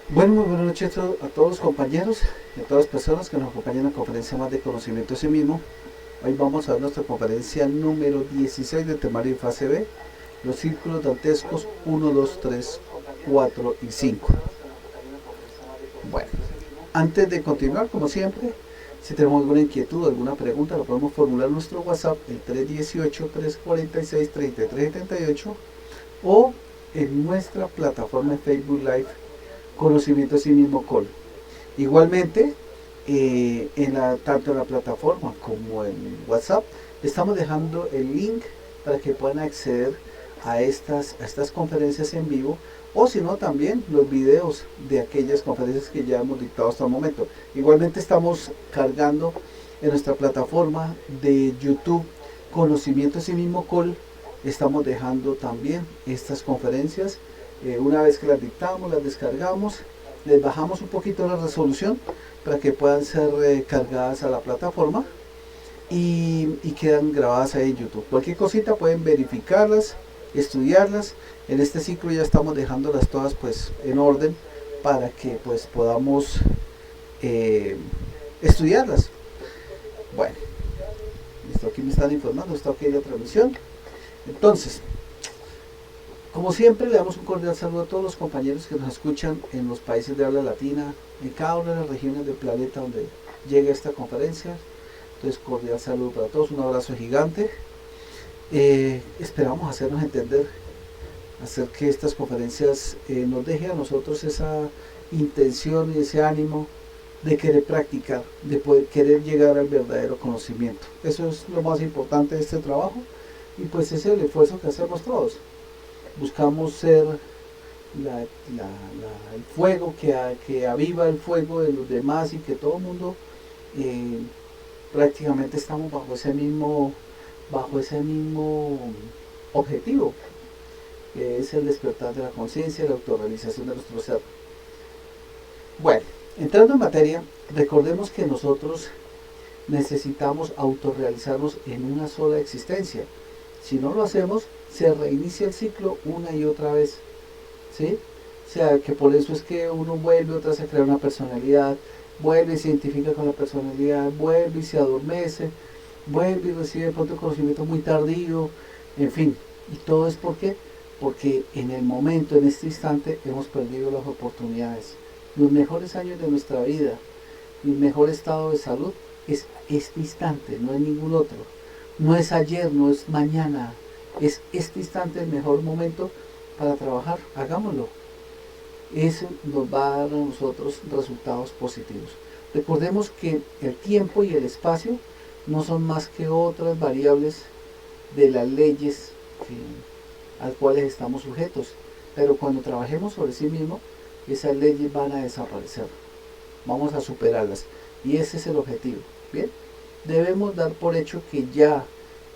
Bueno, muy buenas noches a todos los compañeros y a todas las personas que nos acompañan en la conferencia más de conocimiento de sí mismo. Hoy vamos a ver nuestra conferencia número 16 de temario en fase B, los círculos dantescos 1, 2, 3, 4 y 5. Bueno, antes de continuar, como siempre, si tenemos alguna inquietud o alguna pregunta, lo podemos formular en nuestro WhatsApp, el 318-346-3378, o en nuestra plataforma de Facebook Live, Conocimiento de sí mismo Call. Igualmente, tanto en la plataforma como en WhatsApp, estamos dejando el link para que puedan acceder a estas conferencias en vivo, o si no, también los videos de aquellas conferencias que ya hemos dictado hasta el momento. Igualmente estamos cargando en nuestra plataforma de YouTube Conocimiento de sí mismo Call, estamos dejando también estas conferencias. Una vez que las dictamos, las descargamos, les bajamos un poquito la resolución para que puedan ser cargadas a la plataforma y quedan grabadas ahí en YouTube. Cualquier cosita pueden verificarlas, estudiarlas. En este ciclo ya estamos dejándolas todas pues en orden para que pues podamos eh, estudiarlas. Bueno, listo, aquí me están informando, está ok la transmisión. Entonces, como siempre, le damos un cordial saludo a todos los compañeros que nos escuchan en los países de habla latina, en cada una de las regiones del planeta donde llega esta conferencia. Entonces, cordial saludo para todos, un abrazo gigante. Esperamos hacernos entender, hacer que estas conferencias nos dejen a nosotros esa intención y ese ánimo de querer practicar, de poder querer llegar al verdadero conocimiento. Eso es lo más importante de este trabajo y pues es el esfuerzo que hacemos todos. Buscamos ser el fuego que aviva el fuego de los demás y que todo el mundo eh, prácticamente estamos bajo ese mismo objetivo, que es el despertar de la conciencia y la autorrealización de nuestro ser. Bueno, entrando en materia, recordemos que nosotros necesitamos autorrealizarnos en una sola existencia. Si no lo hacemos, se reinicia el ciclo una y otra vez, ¿sí? O sea, que por eso es que uno vuelve otra vez a crear una personalidad, vuelve y se identifica con la personalidad, vuelve y se adormece, vuelve y recibe de pronto conocimiento muy tardío, en fin. ¿Y todo es por qué? Porque en el momento, en este instante, hemos perdido las oportunidades. Los mejores años de nuestra vida, el mejor estado de salud es este instante, no es ningún otro. No es ayer, no es mañana, es este instante el mejor momento para trabajar. Hagámoslo. Eso nos va a dar a nosotros resultados positivos. Recordemos que el tiempo y el espacio no son más que otras variables de las leyes a las cuales estamos sujetos. Pero cuando trabajemos sobre sí mismo, esas leyes van a desaparecer. Vamos a superarlas. Y ese es el objetivo. Bien, debemos dar por hecho que ya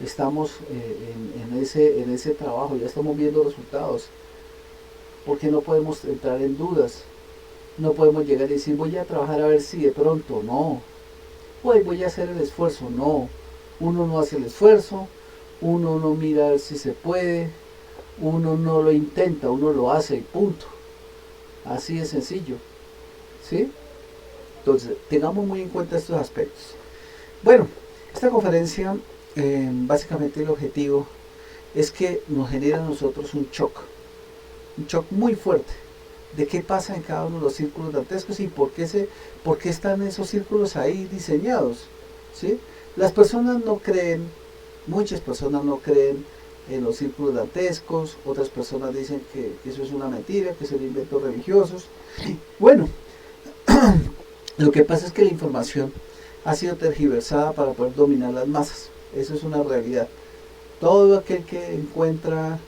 estamos en ese trabajo, ya estamos viendo resultados, porque no podemos entrar en dudas, no podemos llegar y decir voy a trabajar a ver si de pronto, no, voy a hacer el esfuerzo, no, uno no hace el esfuerzo, uno no mira a ver si se puede, uno no lo intenta, uno lo hace y punto, así de sencillo, ¿sí? Entonces, tengamos muy en cuenta estos aspectos. Bueno, esta conferencia, básicamente el objetivo es que nos genera a nosotros un shock muy fuerte de qué pasa en cada uno de los círculos dantescos y por qué están esos círculos ahí diseñados, ¿sí? Las personas no creen, muchas personas no creen en los círculos dantescos, otras personas dicen que eso es una mentira, que son inventos religiosos. Bueno, lo que pasa es que la información ha sido tergiversada para poder dominar las masas. Eso es una realidad. Todo aquel que encuentra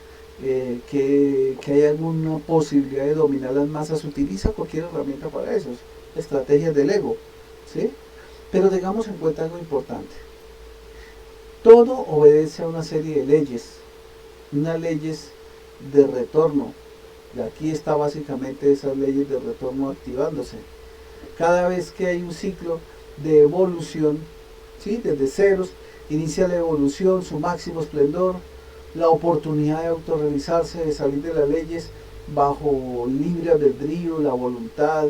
que hay alguna posibilidad de dominar las masas utiliza cualquier herramienta para eso. Estrategias del ego, ¿sí? Pero tengamos en cuenta algo importante. Todo obedece a una serie de leyes, unas leyes de retorno. Y aquí está básicamente esas leyes de retorno activándose. Cada vez que hay un ciclo de evolución, ¿sí? Desde ceros, inicia la evolución, su máximo esplendor, la oportunidad de autorrealizarse, de salir de las leyes, bajo libre albedrío, la voluntad,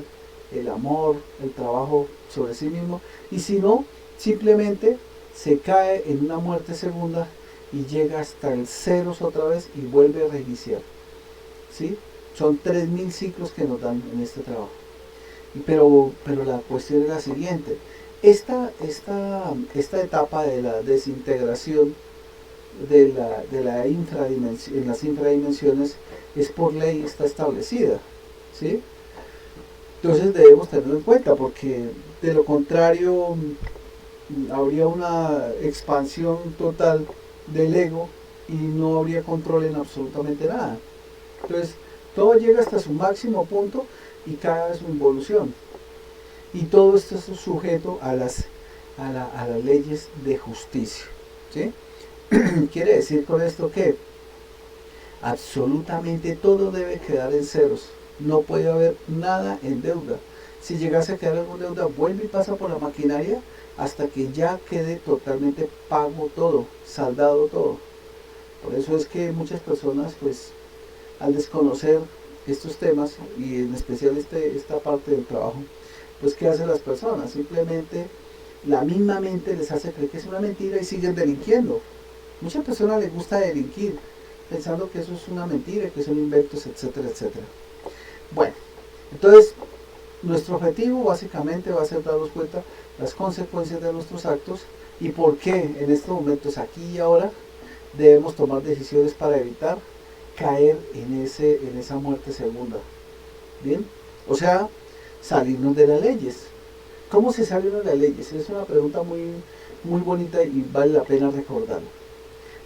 el amor, el trabajo sobre sí mismo, y si no, simplemente se cae en una muerte segunda y llega hasta el ceros otra vez y vuelve a reiniciar. ¿Sí? Son 3000 ciclos que nos dan en este trabajo. Pero la cuestión es la siguiente. Esta etapa de la desintegración de la infradimensión, en las infradimensiones es por ley, está establecida. ¿Sí? Entonces debemos tenerlo en cuenta porque de lo contrario habría una expansión total del ego y no habría control en absolutamente nada. Entonces todo llega hasta su máximo punto y cae a su involución. Y todo esto es sujeto a las leyes de justicia. ¿Sí? Quiere decir con esto que absolutamente todo debe quedar en ceros. No puede haber nada en deuda. Si llegase a quedar algo en deuda, vuelve y pasa por la maquinaria hasta que ya quede totalmente pago todo, saldado todo. Por eso es que muchas personas, pues, al desconocer estos temas, y en especial esta parte del trabajo, pues ¿qué hacen las personas? Simplemente la misma mente les hace creer que es una mentira y siguen delinquiendo. Muchas personas les gusta delinquir, pensando que eso es una mentira, que son inventos, etcétera, etcétera. Bueno, entonces nuestro objetivo básicamente va a ser darnos cuenta las consecuencias de nuestros actos y por qué en estos momentos, aquí y ahora, debemos tomar decisiones para evitar caer en esa muerte segunda. ¿Bien? O sea, salirnos de las leyes. ¿Cómo se sale uno de las leyes? Es una pregunta muy bonita y vale la pena recordarla.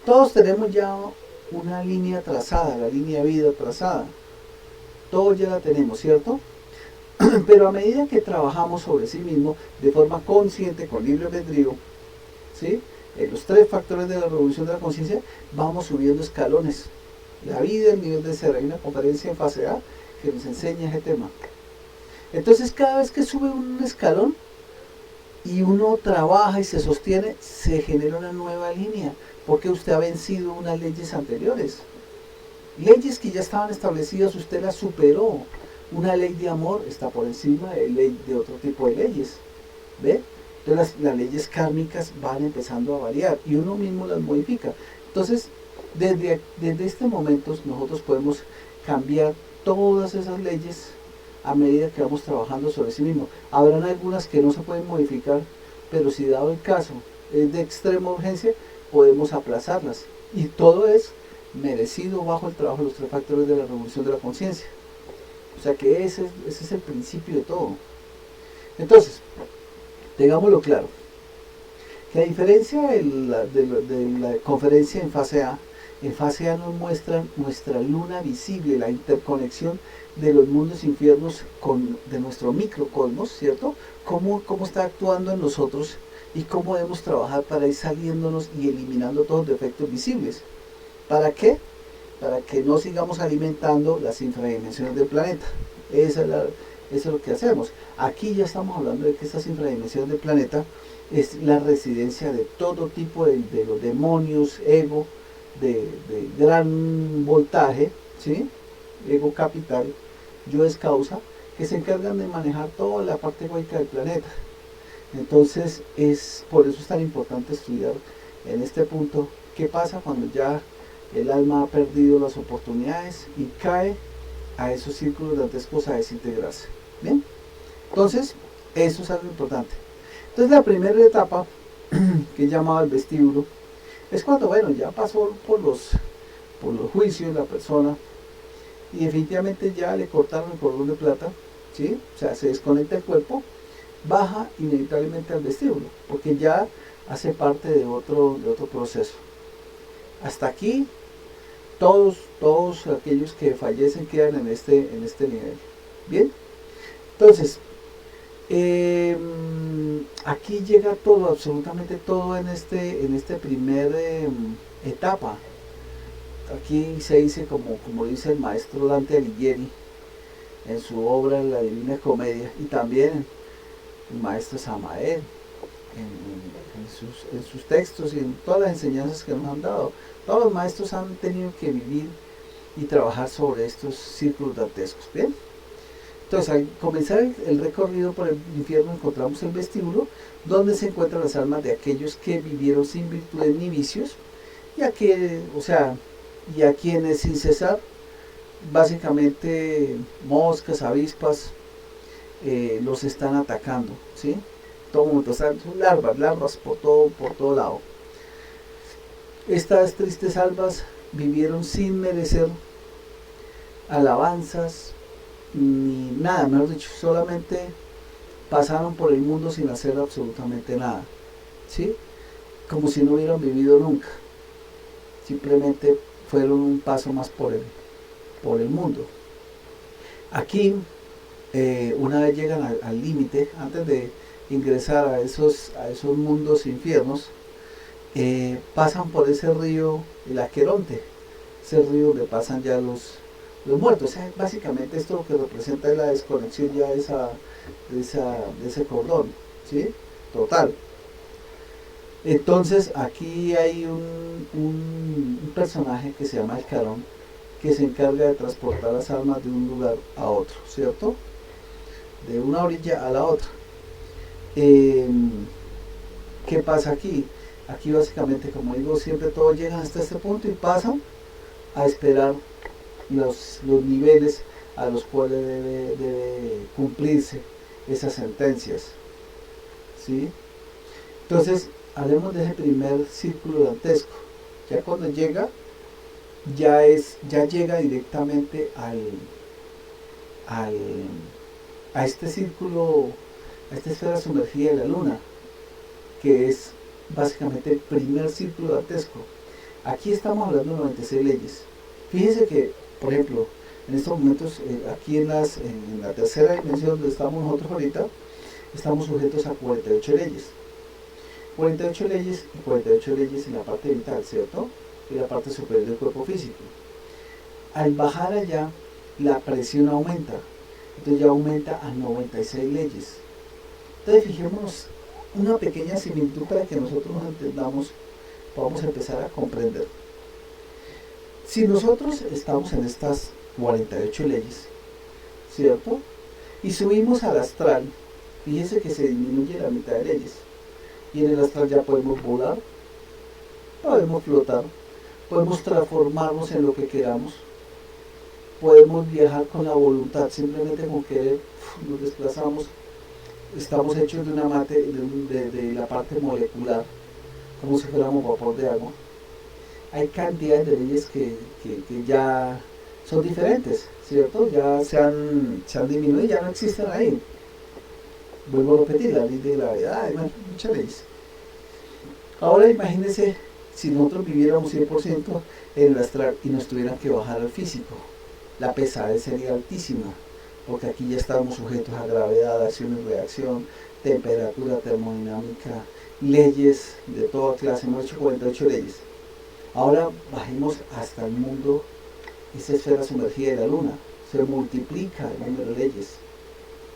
Todos tenemos ya una línea trazada, la línea de vida trazada. Todos ya la tenemos, ¿cierto? Pero a medida que trabajamos sobre sí mismo de forma consciente, con libre albedrío, ¿sí? Los 3 factores de la revolución de la conciencia, vamos subiendo escalones. La vida, el nivel de ser. Hay una conferencia en fase A que nos enseña ese tema. Entonces cada vez que sube un escalón y uno trabaja y se sostiene, se genera una nueva línea, porque usted ha vencido unas leyes anteriores. Leyes que ya estaban establecidas, usted las superó. Una ley de amor está por encima de otro tipo de leyes. ¿Ve? Entonces las leyes kármicas van empezando a variar y uno mismo las modifica. Entonces, desde este momento nosotros podemos cambiar todas esas leyes a medida que vamos trabajando sobre sí mismo. Habrán algunas que no se pueden modificar, pero si dado el caso es de extrema urgencia, podemos aplazarlas. Y todo es merecido bajo el trabajo de los 3 factores de la revolución de la conciencia. O sea que ese es el principio de todo. Entonces, tengámoslo claro, que a diferencia de la conferencia en fase A nos muestran nuestra luna visible, la interconexión de los mundos infiernos de nuestro microcosmos, ¿cierto? Cómo está actuando en nosotros y cómo debemos trabajar para ir saliéndonos y eliminando todos los defectos visibles. ¿Para qué? Para que no sigamos alimentando las infradimensiones del planeta. Eso es lo que hacemos. Aquí ya estamos hablando de que estas infradimensiones del planeta es la residencia de todo tipo de los demonios, ego, de gran voltaje, ¿sí? Ego capital, yo es causa, que se encargan de manejar toda la parte egoica del planeta. Entonces, por eso es tan importante estudiar en este punto qué pasa cuando ya el alma ha perdido las oportunidades y cae a esos círculos dantescos a desintegrarse. ¿Bien? Entonces, eso es algo importante. Entonces, la primera etapa, que es llamada el vestíbulo, es cuando, bueno, ya pasó por los juicios la persona y definitivamente ya le cortaron el cordón de plata, ¿sí? O sea, se desconecta el cuerpo, baja inevitablemente al vestíbulo, porque ya hace parte de otro proceso. Hasta aquí, todos aquellos que fallecen quedan en este nivel. Bien, entonces, aquí llega todo, absolutamente todo en este primer etapa. Aquí se dice, como dice el maestro Dante Alighieri en su obra La Divina Comedia, y también el maestro Samael en sus textos y en todas las enseñanzas que nos han dado. Todos los maestros han tenido que vivir y trabajar sobre estos círculos dantescos. Bien, entonces al comenzar el recorrido por el infierno encontramos el vestíbulo donde se encuentran las almas de aquellos que vivieron sin virtudes ni vicios y y a quienes sin cesar, básicamente moscas, avispas, los están atacando, ¿sí? Todo momento son larvas por todo lado. Estas tristes almas vivieron sin merecer alabanzas ni nada, mejor dicho, solamente pasaron por el mundo sin hacer absolutamente nada, ¿sí? Como si no hubieran vivido nunca, simplemente fueron un paso más por el mundo. Aquí, una vez llegan al límite, antes de ingresar a esos mundos infiernos, pasan por ese río, el Aqueronte, ese río donde pasan ya los muertos. O sea, básicamente esto lo que representa es la desconexión ya de ese cordón, ¿sí? Total. Entonces aquí hay un personaje que se llama el Carón, que se encarga de transportar las almas de un lugar a otro, ¿cierto? De una orilla a la otra. ¿Qué pasa aquí? Aquí básicamente, como digo, siempre todos llegan hasta este punto y pasan a esperar los niveles a los cuales debe cumplirse esas sentencias, ¿sí? Entonces, hablemos de ese primer círculo dantesco. Ya cuando llega, ya llega directamente a este círculo, a esta esfera sumergida de la luna, que es básicamente el primer círculo dantesco. Aquí estamos hablando de 96 leyes. Fíjense que, por ejemplo, en estos momentos, aquí en la tercera dimensión donde estamos nosotros ahorita, estamos sujetos a 48 leyes. 48 leyes y 48 leyes en la parte vital, ¿cierto? Y la parte superior del cuerpo físico. Al bajar allá, la presión aumenta. Entonces ya aumenta a 96 leyes. Entonces fijémonos una pequeña similitud para que nosotros nos entendamos, podamos empezar a comprender. Si nosotros estamos en estas 48 leyes, ¿cierto? Y subimos al astral, fíjense que se disminuye la mitad de leyes. Y en el astral ya podemos volar, podemos flotar, podemos transformarnos en lo que queramos, podemos viajar con la voluntad, simplemente con querer nos desplazamos. Estamos hechos de de la parte molecular, como si fuéramos vapor de agua. Hay cantidades de leyes que ya son diferentes, ¿cierto? Ya se han disminuido, ya no existen ahí. Vuelvo a repetir, la ley de gravedad, hay muchas leyes. Ahora imagínense si nosotros viviéramos 100% en el astral y nos tuvieran que bajar al físico. La pesadez sería altísima, porque aquí ya estamos sujetos a gravedad, acción y reacción, temperatura, termodinámica, leyes de toda clase. Hemos hecho 48 leyes. Ahora bajemos hasta el mundo, esa esfera sumergida de la luna. Se multiplica el número de leyes.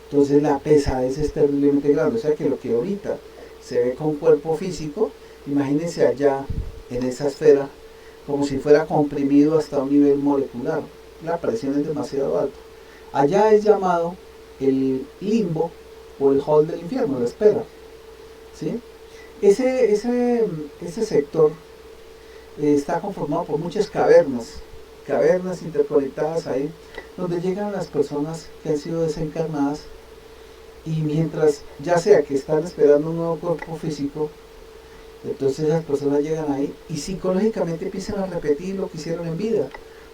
Entonces la pesadez es terriblemente grande. O sea que lo que ahorita se ve con cuerpo físico, imagínense allá en esa esfera, como si fuera comprimido hasta un nivel molecular. La presión es demasiado alta. Allá es llamado el limbo o el hall del infierno, la espera, ¿sí? Ese sector está conformado por muchas cavernas interconectadas ahí, donde llegan las personas que han sido desencarnadas y mientras, ya sea que están esperando un nuevo cuerpo físico, entonces las personas llegan ahí y psicológicamente empiezan a repetir lo que hicieron en vida.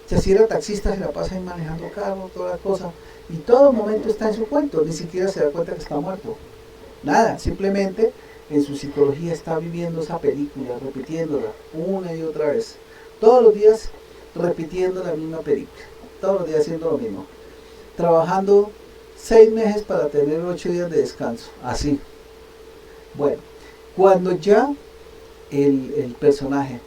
O sea, si era taxista se la pasa ahí manejando carro, toda la cosa, y todo momento está en su cuento, ni siquiera se da cuenta que está muerto. Nada, simplemente en su psicología está viviendo esa película, repitiéndola una y otra vez. Todos los días repitiendo la misma película, todos los días haciendo lo mismo. Trabajando 6 meses para tener 8 días de descanso, así. Bueno, cuando ya el personaje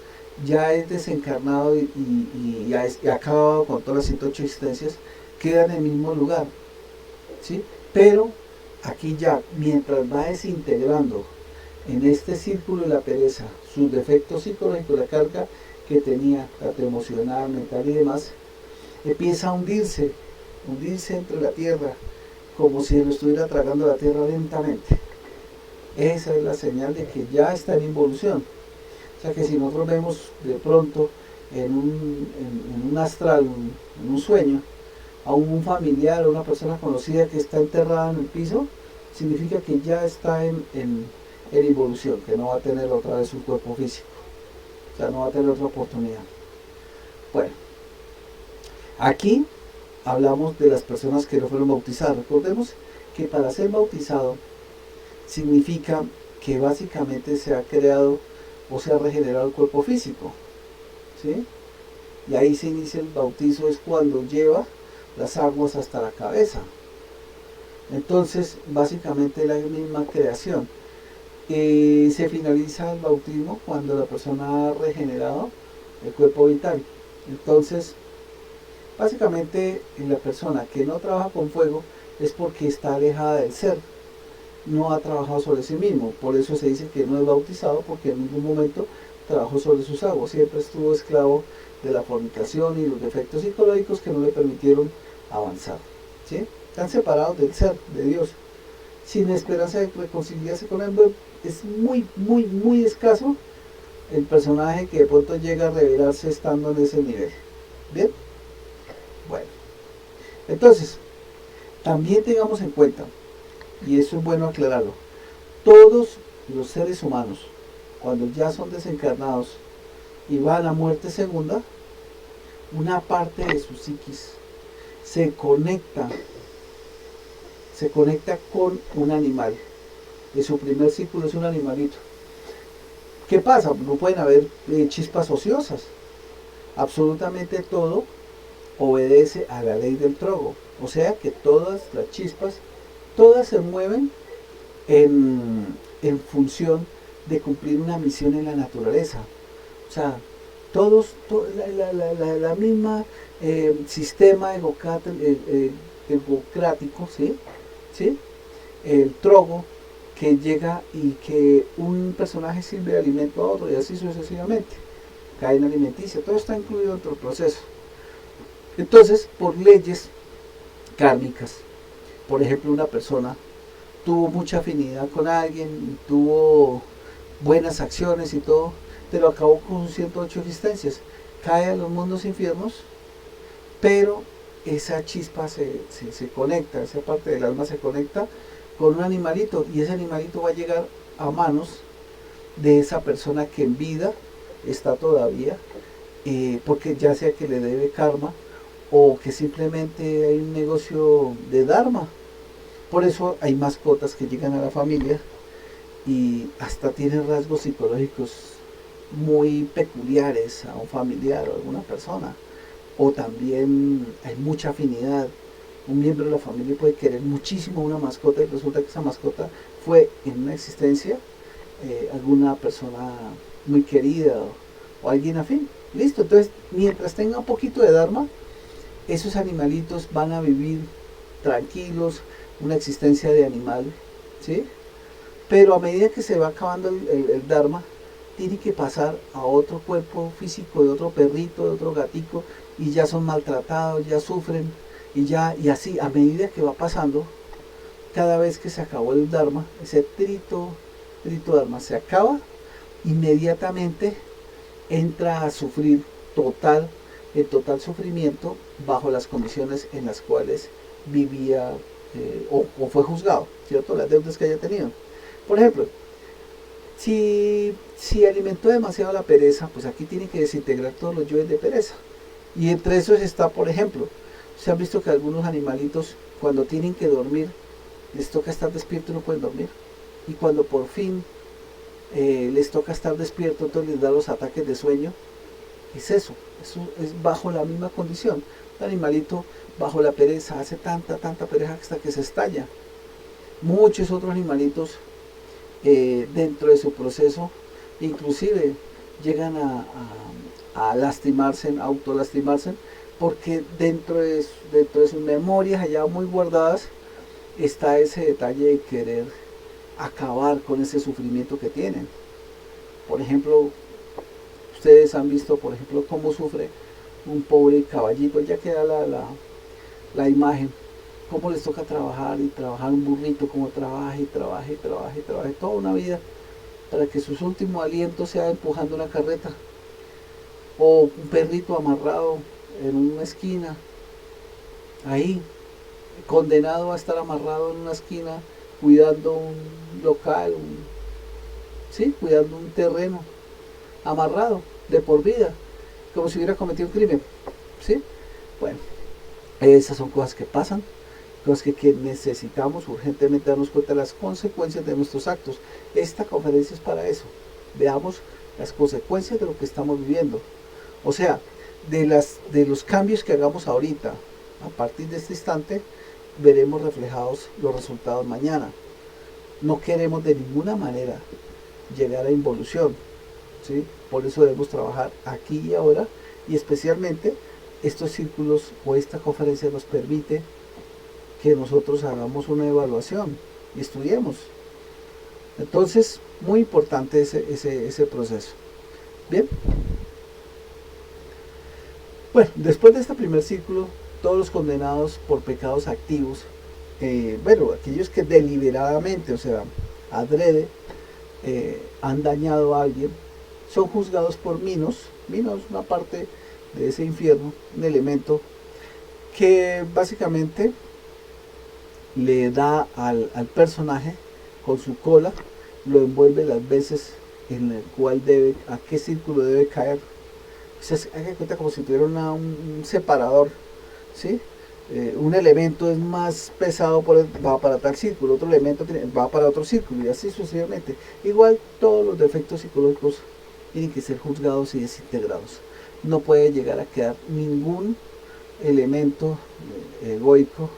ya es desencarnado y ya ha acabado con todas las 108 existencias, queda en el mismo lugar, ¿sí? Pero aquí ya, mientras va desintegrando en este círculo de la pereza sus defectos psicológicos, la carga que tenía, tanto emocional, mental y demás, empieza a hundirse entre la tierra, como si lo estuviera tragando la tierra lentamente. Esa es la señal de que ya está en involución. O sea que si nosotros vemos de pronto en un astral, en un sueño, a un familiar o una persona conocida que está enterrada en el piso, significa que ya está en involución, que no va a tener otra vez un cuerpo físico. O sea, no va a tener otra oportunidad. Bueno, aquí hablamos de las personas que no fueron bautizadas. Recordemos que para ser bautizado significa que básicamente se ha creado o se ha regenerado el cuerpo físico, ¿sí? Y ahí se inicia el bautizo, es cuando lleva las aguas hasta la cabeza. Entonces, básicamente la misma creación. Se finaliza el bautismo cuando la persona ha regenerado el cuerpo vital. Entonces, básicamente la persona que no trabaja con fuego es porque está alejada del ser, no ha trabajado sobre sí mismo. Por eso se dice que no es bautizado, porque en ningún momento trabajó sobre sus aguas, siempre estuvo esclavo de la fornicación y los defectos psicológicos que no le permitieron avanzar, ¿sí? Están separados del ser, de Dios, sin esperanza de reconciliarse con él. Es muy escaso el personaje que de pronto llega a revelarse estando en ese nivel. ¿Bien? Bueno, entonces, también tengamos en cuenta, y eso es bueno aclararlo, todos los seres humanos, cuando ya son desencarnados y van a muerte segunda, una parte de su psiquis se conecta con un animal. De su primer círculo es un animalito. ¿Qué pasa? No pueden haber chispas ociosas. Absolutamente todo obedece a la ley del trogo. O sea que todas las chispas, todas se mueven en función de cumplir una misión en la naturaleza. O sea, todos, la misma sistema egocrático, ¿sí? ¿Sí? El trogo que llega y que un personaje sirve de alimento a otro y así sucesivamente. Cadena alimenticia, todo está incluido dentro del proceso. Entonces, por leyes kármicas, por ejemplo, una persona tuvo mucha afinidad con alguien, tuvo buenas acciones y todo, pero acabó con 108 existencias. Cae a los mundos infiernos, pero esa chispa se conecta, esa parte del alma se conecta con un animalito, y ese animalito va a llegar a manos de esa persona que en vida está todavía, porque ya sea que le debe karma o que simplemente hay un negocio de dharma. Por eso hay mascotas que llegan a la familia y hasta tienen rasgos psicológicos muy peculiares a un familiar o a alguna persona. O también hay mucha afinidad. Un miembro de la familia puede querer muchísimo una mascota y resulta que esa mascota fue en una existencia alguna persona muy querida o alguien afín. Listo, entonces mientras tenga un poquito de dharma, esos animalitos van a vivir tranquilos, una existencia de animal, ¿sí? Pero a medida que se va acabando el dharma, tiene que pasar a otro cuerpo físico, de otro perrito, de otro gatico, y ya son maltratados, ya sufren, y así, a medida que va pasando, cada vez que se acabó el dharma, ese trito dharma se acaba, inmediatamente entra a sufrir el total sufrimiento bajo las condiciones en las cuales vivía o fue juzgado, ¿cierto? Las deudas que haya tenido. Por ejemplo, si alimentó demasiado la pereza, pues aquí tiene que desintegrar todos los yoes de pereza. Y entre esos está, por ejemplo, se han visto que algunos animalitos, cuando tienen que dormir, les toca estar despierto y no pueden dormir. Y cuando por fin les toca estar despierto, entonces les da los ataques de sueño. Es eso es bajo la misma condición. Un animalito bajo la pereza hace tanta pereza hasta que se estalla. Muchos otros animalitos dentro de su proceso inclusive llegan a lastimarse, a autolastimarse, porque dentro de sus memorias allá muy guardadas está ese detalle de querer acabar con ese sufrimiento que tienen. Por ejemplo, ustedes han visto, por ejemplo, cómo sufre un pobre caballito, ya queda la imagen, cómo les toca trabajar y trabajar un burrito, como trabaja y trabaja y trabaja y trabaja toda una vida para que sus últimos alientos sea empujando una carreta, o un perrito amarrado en una esquina, ahí, condenado a estar amarrado en una esquina, cuidando un local, ¿sí? Cuidando un terreno, amarrado de por vida, como si hubiera cometido un crimen, ¿sí? Bueno, esas son cosas que pasan, cosas que necesitamos urgentemente darnos cuenta de las consecuencias de nuestros actos. Esta conferencia es para eso. Veamos las consecuencias de lo que estamos viviendo. O sea, de los cambios que hagamos ahorita, a partir de este instante, veremos reflejados los resultados mañana. No queremos de ninguna manera llegar a involución, ¿sí? Por eso debemos trabajar aquí y ahora, y especialmente estos círculos o esta conferencia nos permite que nosotros hagamos una evaluación y estudiemos. Entonces, muy importante ese proceso. Bien. Bueno, después de este primer círculo, todos los condenados por pecados activos, bueno, aquellos que deliberadamente, o sea, adrede, han dañado a alguien, son juzgados por Minos. Minos, una parte de ese infierno, un elemento que básicamente le da al personaje con su cola, lo envuelve las veces en el cual debe, a qué círculo debe caer. O sea, hay que cuenta como si tuviera un separador, ¿sí? Un elemento es más pesado, va para tal círculo, otro elemento va para otro círculo, y así sucesivamente. Igual todos los defectos psicológicos tienen que ser juzgados y desintegrados. No puede llegar a quedar ningún elemento egoico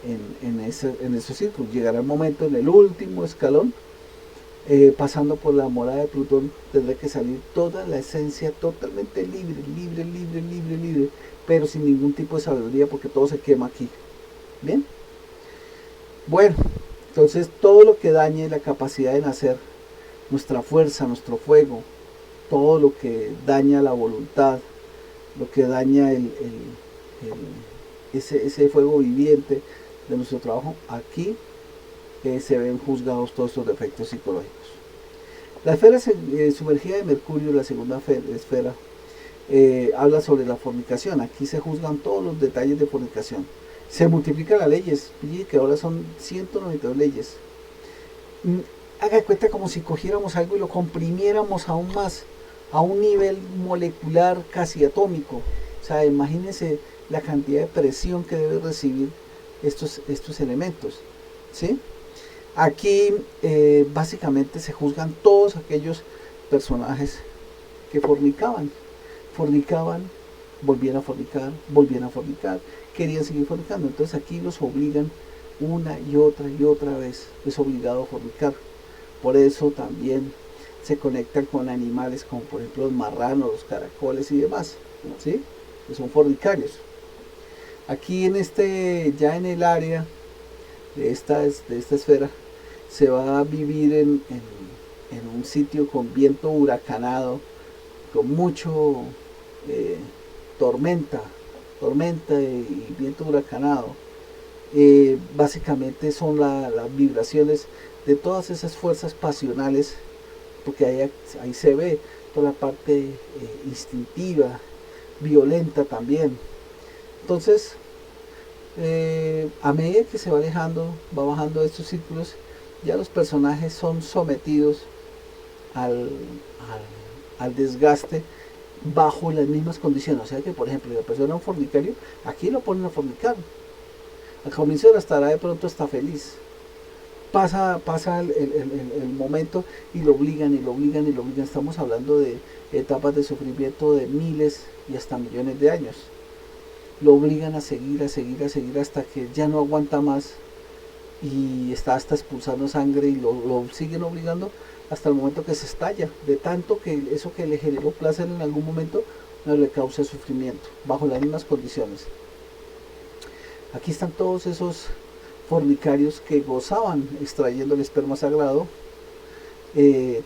en esos círculos. Llegará el momento, en el último escalón, pasando por la morada de Plutón, tendrá que salir toda la esencia totalmente libre, pero sin ningún tipo de sabiduría, porque todo se quema aquí. Bien. Bueno, entonces todo lo que dañe la capacidad de nacer, nuestra fuerza, nuestro fuego, todo lo que daña la voluntad, lo que daña ese fuego viviente de nuestro trabajo, aquí se ven juzgados todos estos defectos psicológicos. La esfera sumergida de Mercurio, la segunda esfera, habla sobre la fornicación. Aquí se juzgan todos los detalles de fornicación. Se multiplican las leyes, que ahora son 192 leyes. Haga cuenta como si cogiéramos algo y lo comprimiéramos aún más, a un nivel molecular casi atómico. O sea, imagínense la cantidad de presión que debe recibir estos elementos, ¿sí? Aquí básicamente se juzgan todos aquellos personajes que fornicaban, volvían a fornicar, querían seguir fornicando. Entonces aquí los obligan una y otra vez, es obligado a fornicar. Por eso también se conectan con animales como por ejemplo los marranos, los caracoles y demás, ¿sí? Que son fornicarios. Aquí ya en el área de esta esfera, se va a vivir en un sitio con viento huracanado, con mucho tormenta y viento huracanado. Básicamente son las vibraciones de todas esas fuerzas pasionales, porque ahí se ve toda la parte instintiva, violenta también. Entonces, a medida que se va alejando, va bajando de estos círculos, ya los personajes son sometidos al desgaste bajo las mismas condiciones. O sea que, por ejemplo, la persona es un fornicario, aquí lo ponen a fornicar. Al comienzo estará de pronto hasta feliz. Pasa el momento y lo obligan. Estamos hablando de etapas de sufrimiento de miles y hasta millones de años. Lo obligan a seguir hasta que ya no aguanta más y está hasta expulsando sangre, y lo siguen obligando hasta el momento que se estalla, de tanto que eso que le generó placer en algún momento no le causa sufrimiento, bajo las mismas condiciones. Aquí están todos esos fornicarios que gozaban extrayendo el esperma sagrado.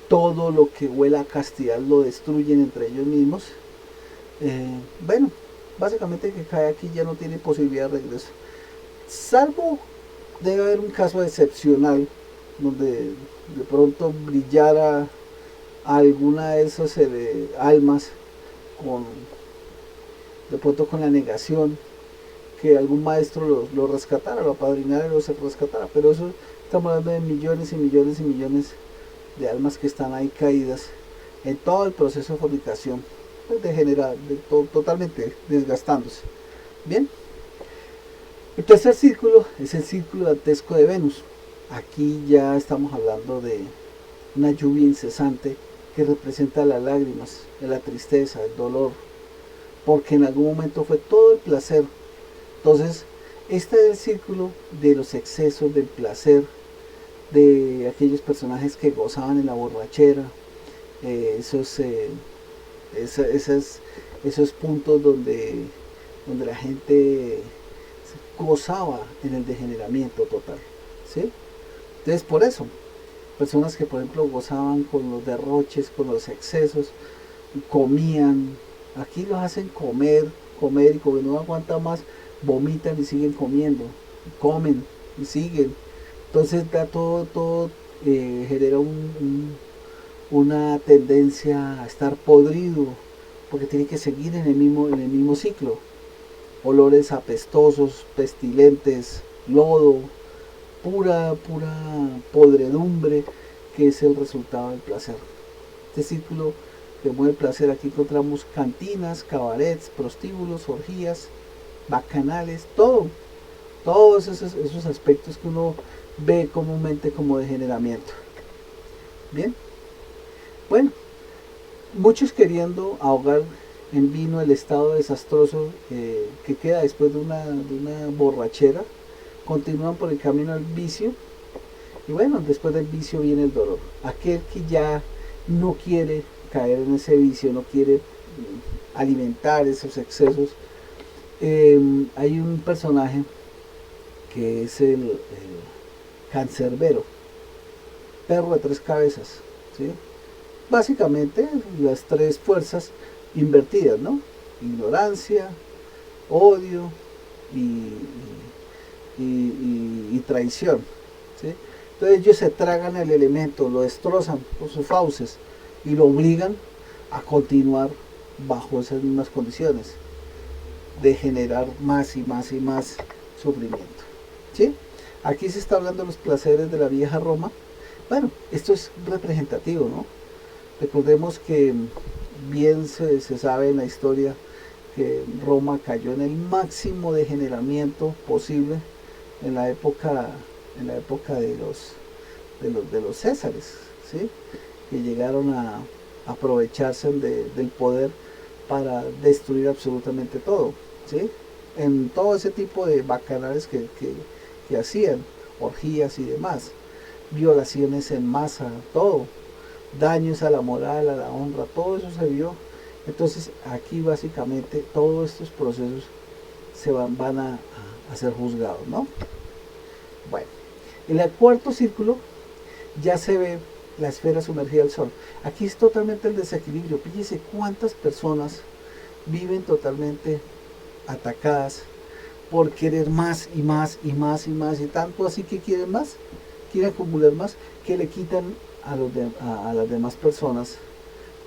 Todo lo que huela a castidad lo destruyen entre ellos mismos. Bueno, Básicamente que cae aquí ya no tiene posibilidad de regreso. Salvo debe haber un caso excepcional donde de pronto brillara alguna de esas almas con, de pronto con la negación, que algún maestro lo rescatara, lo apadrinara y lo rescatara, pero eso estamos hablando de millones y millones y millones de almas que están ahí caídas en todo el proceso de fabricación, pues totalmente desgastándose. Bien, el tercer círculo es el círculo dantesco de Venus. Aquí ya estamos hablando de una lluvia incesante que representa las lágrimas, la tristeza, el dolor, porque en algún momento fue todo el placer. Entonces, este es el círculo de los excesos, del placer, de aquellos personajes que gozaban en la borrachera, esos, esos puntos donde la gente gozaba en el degeneramiento total, ¿sí? Entonces, por eso, personas que, por ejemplo, gozaban con los derroches, con los excesos, comían, aquí los hacen comer, comer, y como no aguantan más, vomitan y siguen comiendo, comen y siguen. Entonces da todo genera una tendencia a estar podrido, porque tiene que seguir en el mismo ciclo. Olores apestosos, pestilentes, lodo, pura podredumbre, que es el resultado del placer. Este círculo que mueve el placer, aquí encontramos cantinas, cabarets, prostíbulos, orgías, bacanales, todos esos aspectos que uno ve comúnmente como degeneramiento. Bien, bueno, muchos queriendo ahogar en vino el estado desastroso que queda después de una borrachera, continúan por el camino al vicio, y bueno, después del vicio viene el dolor. Aquel que ya no quiere caer en ese vicio, no quiere alimentar esos excesos. Hay un personaje que es el cancerbero, perro de tres cabezas, ¿sí? Básicamente las tres fuerzas invertidas, ¿no? Ignorancia, odio y traición, ¿sí? Entonces ellos se tragan el elemento, lo destrozan con sus fauces y lo obligan a continuar bajo esas mismas condiciones de generar más y más y más sufrimiento, ¿sí? Aquí se está hablando de los placeres de la vieja Roma. Bueno, esto es representativo, ¿no? Recordemos que bien se sabe en la historia que Roma cayó en el máximo degeneramiento posible en la época de los Césares, ¿sí? Que llegaron a aprovecharse del poder para destruir absolutamente todo, ¿sí? En todo ese tipo de bacanales que hacían, orgías y demás, violaciones en masa, todo, daños a la moral, a la honra, todo eso se vio. Entonces aquí básicamente todos estos procesos se van a ser juzgados, ¿no? Bueno, en el cuarto círculo ya se ve la esfera sumergida del sol. Aquí es totalmente el desequilibrio. Fíjense cuántas personas viven totalmente atacadas por querer más y más y más y más, y tanto así que quieren más, quieren acumular más, que le quitan a las demás personas,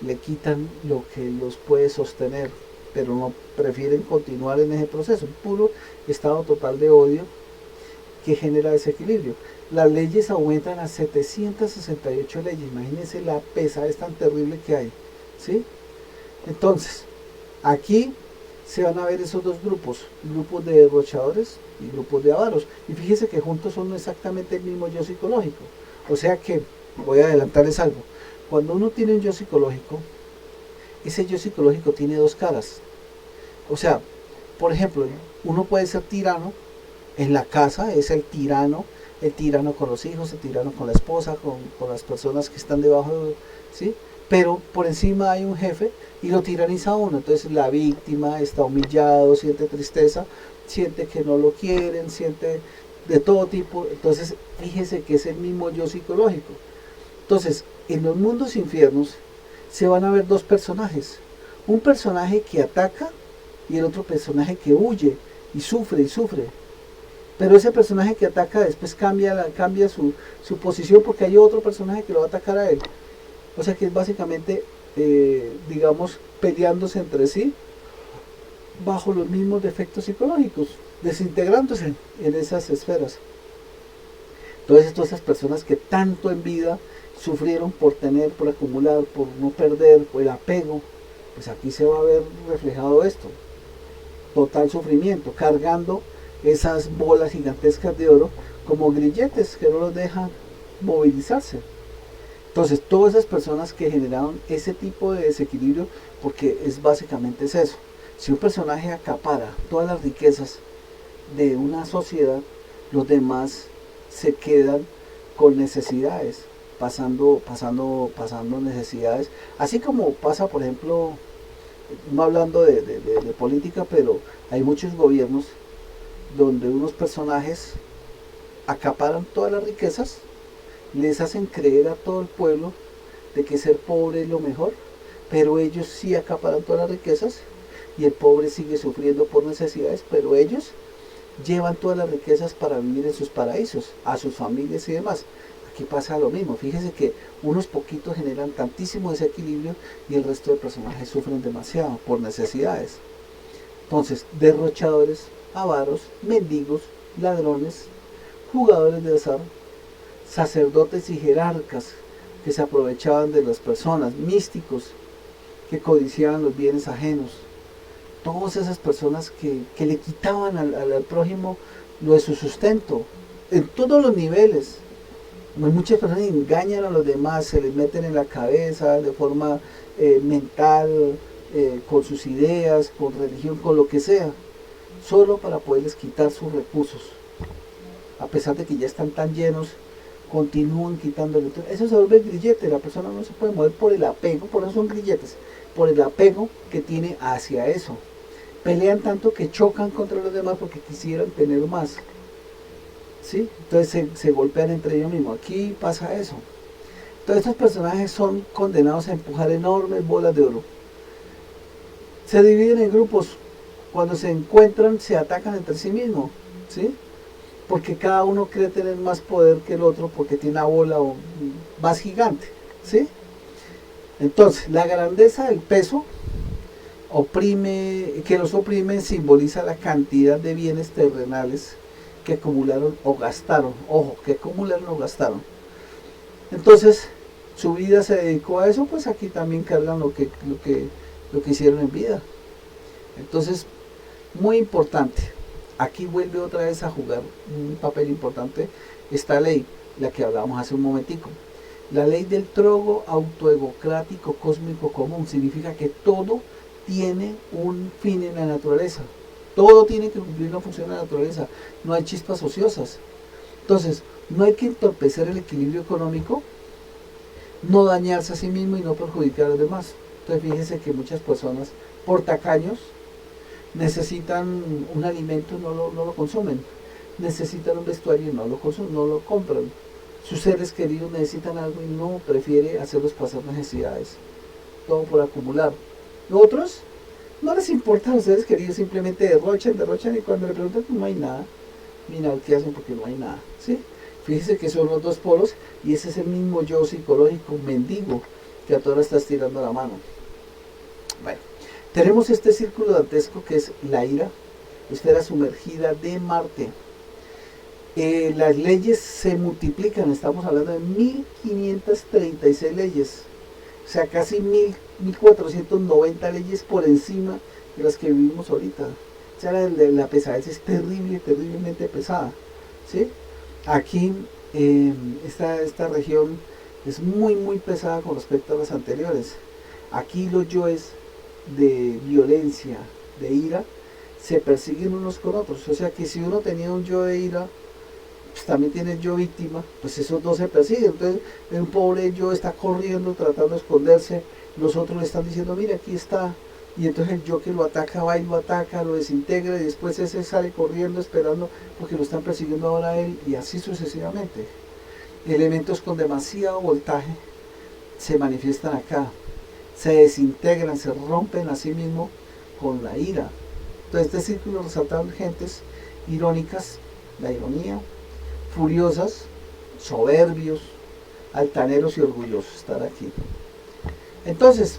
le quitan lo que los puede sostener, pero no prefieren continuar en ese proceso, un puro estado total de odio que genera desequilibrio. Las leyes aumentan a 768 leyes, imagínense la pesadez tan terrible que hay, ¿sí? Entonces, aquí se van a ver esos dos grupos de derrochadores y grupos de avaros, y fíjense que juntos son exactamente el mismo yo psicológico. O sea que, voy a adelantarles algo, cuando uno tiene un yo psicológico, ese yo psicológico tiene dos caras. O sea, por ejemplo, uno puede ser tirano en la casa, es el tirano con los hijos, el tirano con la esposa, con las personas que están debajo, ¿sí? Pero por encima hay un jefe y lo tiraniza a uno. Entonces la víctima está humillado, siente tristeza, siente que no lo quieren, siente de todo tipo. Entonces fíjese que es el mismo yo psicológico. Entonces en los mundos infiernos se van a ver dos personajes. Un personaje que ataca y el otro personaje que huye y sufre y sufre. Pero ese personaje que ataca después cambia su posición porque hay otro personaje que lo va a atacar a él. O sea que es básicamente, digamos, peleándose entre sí bajo los mismos defectos psicológicos, desintegrándose en esas esferas. Entonces todas esas personas que tanto en vida sufrieron por tener, por acumular, por no perder, por el apego, pues aquí se va a ver reflejado esto. Total sufrimiento, cargando esas bolas gigantescas de oro como grilletes que no los dejan movilizarse. Entonces todas esas personas que generaron ese tipo de desequilibrio, porque es básicamente es eso. Si un personaje acapara todas las riquezas de una sociedad, los demás se quedan con necesidades, pasando necesidades, así como pasa, por ejemplo, no hablando de política, pero hay muchos gobiernos donde unos personajes acaparan todas las riquezas, les hacen creer a todo el pueblo de que ser pobre es lo mejor, pero ellos sí acaparan todas las riquezas y el pobre sigue sufriendo por necesidades, pero ellos llevan todas las riquezas para vivir en sus paraísos, a sus familias y demás. Aquí pasa lo mismo, fíjese que unos poquitos generan tantísimo desequilibrio y el resto de personajes sufren demasiado por necesidades. Entonces, derrochadores, avaros, mendigos, ladrones, jugadores de azar, sacerdotes y jerarcas que se aprovechaban de las personas, místicos que codiciaban los bienes ajenos, todas esas personas que le quitaban al prójimo lo de su sustento, en todos los niveles. Muchas personas engañan a los demás, se les meten en la cabeza de forma mental, con sus ideas, con religión, con lo que sea, solo para poderles quitar sus recursos. A pesar de que ya están tan llenos, continúan quitándole. Eso se vuelve grillete, la persona no se puede mover por el apego, por eso son grilletes, por el apego que tiene hacia eso. Pelean tanto que chocan contra los demás porque quisieran tener más. ¿Sí? Entonces se golpean entre ellos mismos. Aquí pasa eso. Todos estos personajes son condenados a empujar enormes bolas de oro. Se dividen en grupos. Cuando se encuentran, se atacan entre sí mismos. ¿Sí? Porque cada uno cree tener más poder que el otro porque tiene una bola más gigante. ¿Sí? Entonces, la grandeza del peso que los oprime simboliza la cantidad de bienes terrenales que acumularon o gastaron. Ojo, que acumularon o gastaron. Entonces, su vida se dedicó a eso, pues aquí también cargan lo que hicieron en vida. Entonces, muy importante. Aquí vuelve otra vez a jugar un papel importante esta ley, la que hablábamos hace un momentico. La ley del trogo autoegocrático cósmico común significa que todo tiene un fin en la naturaleza. Todo tiene que cumplir una función en la naturaleza. No hay chispas ociosas. Entonces, no hay que entorpecer el equilibrio económico, no dañarse a sí mismo y no perjudicar a los demás. Entonces, fíjense que muchas personas, por tacaños, necesitan un alimento, no lo consumen. Necesitan un vestuario, no lo compran. Sus seres queridos necesitan algo y no prefiere hacerlos pasar necesidades. Todo por acumular. Otros no les importa a los seres queridos, simplemente derrochan y cuando le preguntan pues no hay nada. Mira qué hacen porque no hay nada. ¿Sí? Fíjense que son los dos polos y ese es el mismo yo psicológico mendigo que a todas estás tirando la mano. Bueno, tenemos este círculo dantesco que es la ira, esfera sumergida de Marte. Las leyes se multiplican, estamos hablando de 1536 leyes, o sea, casi 1490 leyes por encima de las que vivimos ahorita. O sea, la pesadez es terriblemente pesada. ¿Sí? Aquí, esta región es muy pesada con respecto a las anteriores. Aquí los yoes de violencia, de ira, se persiguen unos con otros. O sea que si uno tenía un yo de ira, pues también tiene el yo víctima, pues esos dos se persiguen. Entonces un pobre yo está corriendo, tratando de esconderse, los otros le están diciendo, mira, aquí está, y entonces el yo que lo ataca va y lo ataca, lo desintegra, y después ese sale corriendo esperando porque lo están persiguiendo ahora a él, y así sucesivamente. Elementos con demasiado voltaje se manifiestan acá, se desintegran, se rompen a sí mismos con la ira. Entonces, este círculo resaltan gentes irónicas, la ironía, furiosas, soberbios, altaneros y orgullosos. Estar aquí. Entonces,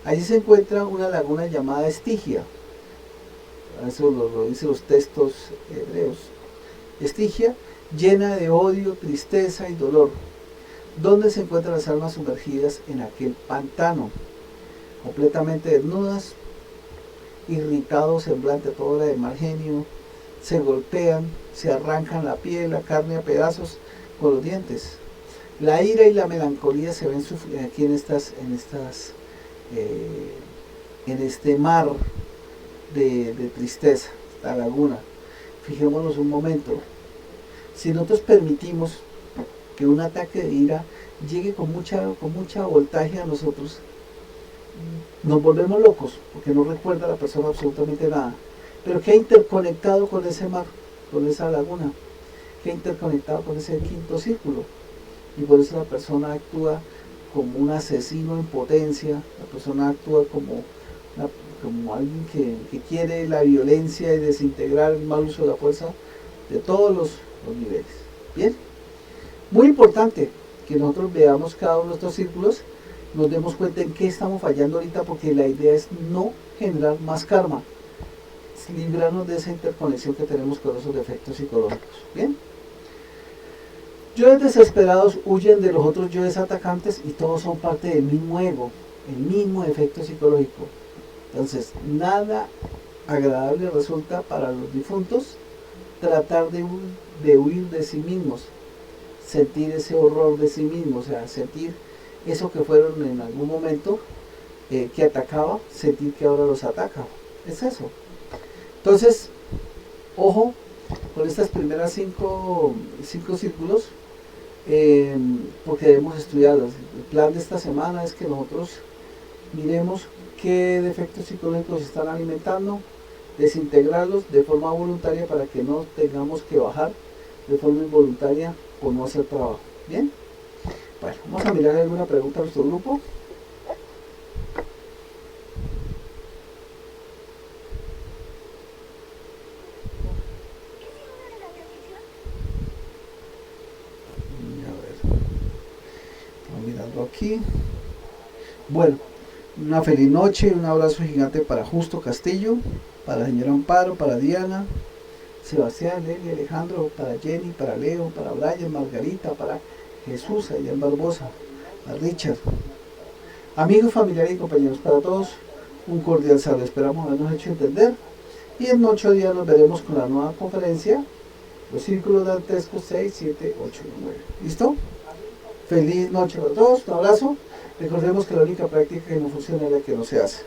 allí se encuentra una laguna llamada Estigia. Eso lo dicen los textos hebreos. Estigia, llena de odio, tristeza y dolor, donde se encuentran las almas sumergidas en aquel pantano, completamente desnudas, irritado semblante, todo era de mal genio, se golpean, se arrancan la piel, la carne a pedazos con los dientes. La ira y la melancolía se ven aquí en este mar de tristeza, la laguna. Fijémonos un momento. Si nosotros permitimos que un ataque de ira llegue con mucha voltaje a nosotros, nos volvemos locos, porque no recuerda a la persona absolutamente nada. Pero ¿qué ha interconectado con ese mar, con esa laguna? ¿Qué ha interconectado con ese quinto círculo? Y por eso la persona actúa como un asesino en potencia, la persona actúa como alguien que quiere la violencia y desintegrar el mal uso de la fuerza de todos los niveles. Bien, muy importante que nosotros veamos cada uno de estos círculos, nos demos cuenta en qué estamos fallando ahorita, porque la idea es no generar más karma, es librarnos de esa interconexión que tenemos con esos defectos psicológicos. Bien, yoes desesperados huyen de los otros yoes atacantes y todos son parte del mismo ego, el mismo efecto psicológico. Entonces, nada agradable resulta para los difuntos tratar de huir de sí mismos, sentir ese horror de sí mismos, o sea, sentir eso que fueron en algún momento que atacaba, sentir que ahora los ataca. Es eso. Entonces, ojo con estas primeras cinco círculos, porque debemos estudiarlas. El plan de esta semana es que nosotros miremos qué defectos psicológicos están alimentando, desintegrarlos de forma voluntaria para que no tengamos que bajar de forma involuntaria por no hacer trabajo. Bien, bueno, vamos a mirar alguna pregunta a nuestro grupo. A ver, vamos mirando aquí. Bueno, una feliz noche, un abrazo gigante para Justo Castillo, para la señora Amparo, para Diana, Sebastián, Lely, Alejandro, para Jenny, para Leo, para Brian, Margarita, para Jesús, Ayan Barbosa, a Richard. Amigos, familiares y compañeros, para todos, un cordial saludo. Esperamos habernos hecho entender. Y en 8 días nos veremos con la nueva conferencia, los círculos dantescos 6, 7, 8 y 9. ¿Listo? Feliz noche para todos, un abrazo. Recordemos que la única práctica que no funciona es la que no se hace.